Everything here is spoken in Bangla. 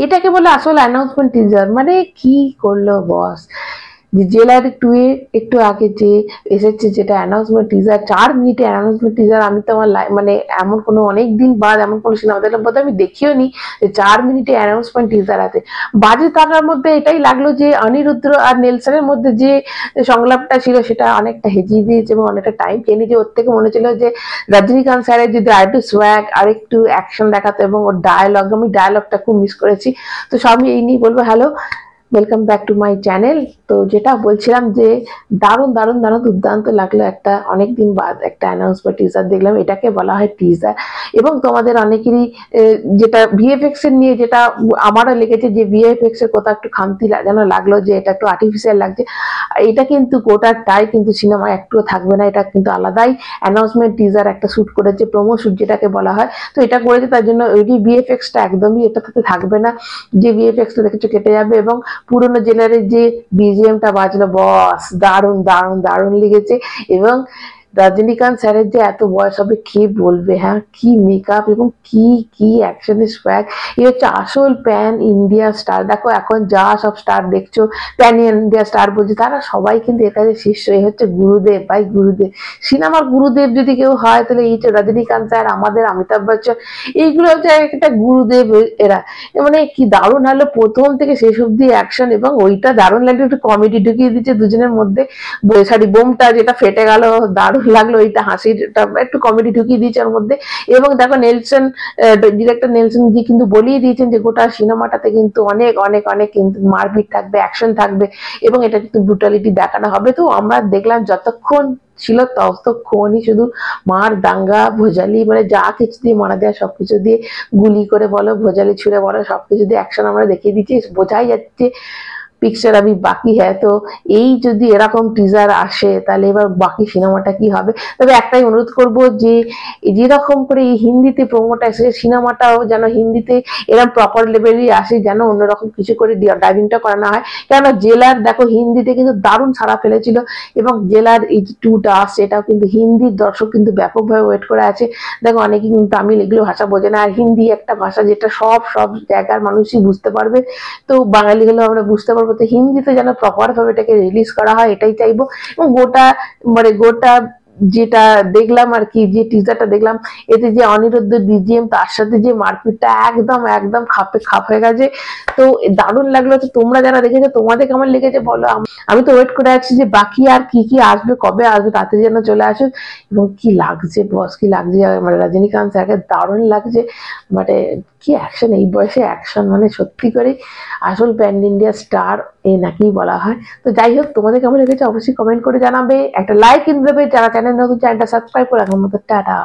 এটাকে বলে আসল অ্যানাউন্সমেন্ট টিজার। মানে কি করলো বস, যে জেলার 2 এ একটু আগে যে এসেছে যেটা অ্যানাউন্সমেন্ট টিজার, 4 মিনিটে অ্যানাউন্সমেন্ট টিজার। আমি তো আমার মানে এমন কোনো অনেক দিন বাদ এমন কোনো সিনেমা দেখলাম বোধহয় আমি দেখিও নি যে 4 মিনিটে অ্যানাউন্সমেন্ট টিজার আছে। বাজে থাকার মধ্যে এটাই লাগলো যে অনিরুদ্ধ আর নেলসনের মধ্যে যে সংলাপটা ছিল সেটা অনেকটা হেজিয়ে দিয়েছে এবং অনেকটা টাইম খেয়ে নিয়েছে। ওর থেকে মনে ছিল যে রজনীকান্ত স্যারের যদি আরেকটু সোয়াগ আরেকটু অ্যাকশন দেখাতো এবং ওর ডায়লগ, আমি ডায়লগটা খুব মিস করেছি। তো সবই এই নিয়ে বলবো। Hello, welcome back to my channel. তো যেটা বলছিলাম যে দারুণ দারুণ দারুণ দুর্দান্ত লাগলো, একটা অনেকদিন বাদ একটা অ্যানাউন্সমেন্ট টিজার দেখলাম, এটাকে বলা হয় টিজার। এবং তোমাদের অনেকেরই যেটা ভিএফএক্স এর নিয়ে যেটা আমারও লেগেছে যে ভিএফএক্স এর কোথাও একটু খামতি যেন লাগলো, যে এটা একটু আর্টিফিশিয়াল লাগছে। এটা কিন্তু গোটাটাই কিন্তু সিনেমা একটুও থাকবে না, এটা কিন্তু আলাদাই অ্যানাউন্সমেন্ট টিজার একটা শুট করেছে, প্রোমো শুট যেটাকে বলা হয়। তো এটা করেছে তার জন্য ওই ভিএফএক্সটা একদমই এটাতে থাকবে না, যে ভিএফএক্সটা দেখেছো কেটে যাবে। এবং পুরোনো জেনারের যে বিজিএমটা বাজলো বস, দারুণ দারুণ দারুণ লেগেছে। এবং রজনীকান্ত স্যারের যে এত বয়স হবে কে বলবে, হ্যাঁ কি মেকআপ এবং কি কি অ্যাকশনের স্প্যাক। এই হচ্ছে আসল প্যান ইন্ডিয়া স্টার। দেখো এখন যা সব স্টার দেখছো প্যান ইন্ডিয়া স্টার বলছে, তারা সবাই কিন্তু এর কাছে শিষ্য। এই হচ্ছে গুরুদেব, ভাই গুরুদেব, সিনেমার গুরুদেব যদি কেউ হয় তাহলে এই হচ্ছে রজনীকান্ত স্যার, আমাদের অমিতাভ বচ্চন, এইগুলো হচ্ছে একটা গুরুদেব এরা। মানে কি দারুণ হলো প্রথম থেকে শেষ অব্দি অ্যাকশন, এবং ওইটা দারুণ লাগলো, একটু কমেডি ঢুকিয়ে দিচ্ছে দুজনের মধ্যে। সরি, বোমটা যেটা ফেটে গেল দারুণ লাগলো, ওইটা হাসিটা একটু কমেডি ঢুকিয়ে দিয়েছে ওর মধ্যে। এবং দেখো নেলসন, ডিরেক্টর নেলসন জি কিন্তু বলিয়ে দিয়েছেন যে গোটা সিনেমাটাতে কিন্তু অনেক অনেক অনেক কিন্তু মারপিট থাকবে, অ্যাকশন থাকবে এবং এটা কিন্তু ব্রুটালিটি দেখানো হবে। তো আমরা দেখলাম যতক্ষণ ছিল ততক্ষণই শুধু মার দাঙ্গা ভোজালি, মানে যা কিছু দিয়ে মারা দেওয়া সবকিছু দিয়ে, গুলি করে বলো ভোজালি ছুড়ে বলো সবকিছু দিয়ে অ্যাকশন আমরা দেখিয়ে দিচ্ছি, বোঝাই যাচ্ছে পিকচার আমি বাকি হ্যাঁ। তো এই যদি এরকম টিজার আসে তাহলে এবার বাকি সিনেমাটা কি হবে। তবে একটাই অনুরোধ করব যে যেরকম করে এই হিন্দিতে প্রোমোটা এসেছে সিনেমাটাও যেন হিন্দিতে এরকম প্রপার লেভেলই আসে, যেন অন্যরকম কিছু করে ডাইভিংটা করানো হয়। কেননা জেলার দেখো হিন্দিতে কিন্তু দারুণ সাড়া ফেলেছিল, এবং জেলার এই যে 2টা আসছে এটাও কিন্তু হিন্দির দর্শক কিন্তু ব্যাপকভাবে ওয়েট করে আছে। দেখো অনেকেই কিন্তু তামিল এগুলো ভাষা বোঝে না, আর হিন্দি একটা ভাষা যেটা সব সব জায়গার মানুষই বুঝতে পারবে। তো বাঙালি হলেও আমরা বুঝতে পারবো। তো হিন্দিতে যেন প্রপার ভাবে এটাকে রিলিজ করা হয় এটাই চাইবো। এবং গোটা যেটা দেখলাম আর কি, যে টিজারটা দেখলাম এতে যে অনিরুদ্ধ বিজিএম তার সাথে যে মারপিটটা একদম একদম খাপ হয়ে গেছে। তো দারুণ লাগলো। তো তোমরা যারা দেখেছো তোমাদের কেমন লেগেছে বলো। আমি তো ওয়েট করে আছি যে বাকি আর কি কি আসবে, কবে আসবে, তাতে যেন চলে আসুক। এবং কি লাগছে বস, কি লাগছে, মানে রজনীকান্ত স্যারকে দারুণ লাগছে। মানে কি অ্যাকশন, এই বয়সে অ্যাকশন, মানে সত্যি করে আসল প্যান ইন্ডিয়া স্টার এ নাকি বলা হয়। তো যাই হোক, তোমাদের কেমন লেগেছে অবশ্যই কমেন্ট করে জানাবে, একটা লাইক কিন্তু দেবে, যারা চ্যানেল নতুন চ্যানেলটা সাবস্ক্রাইব করে রাখার মতো। টাটা।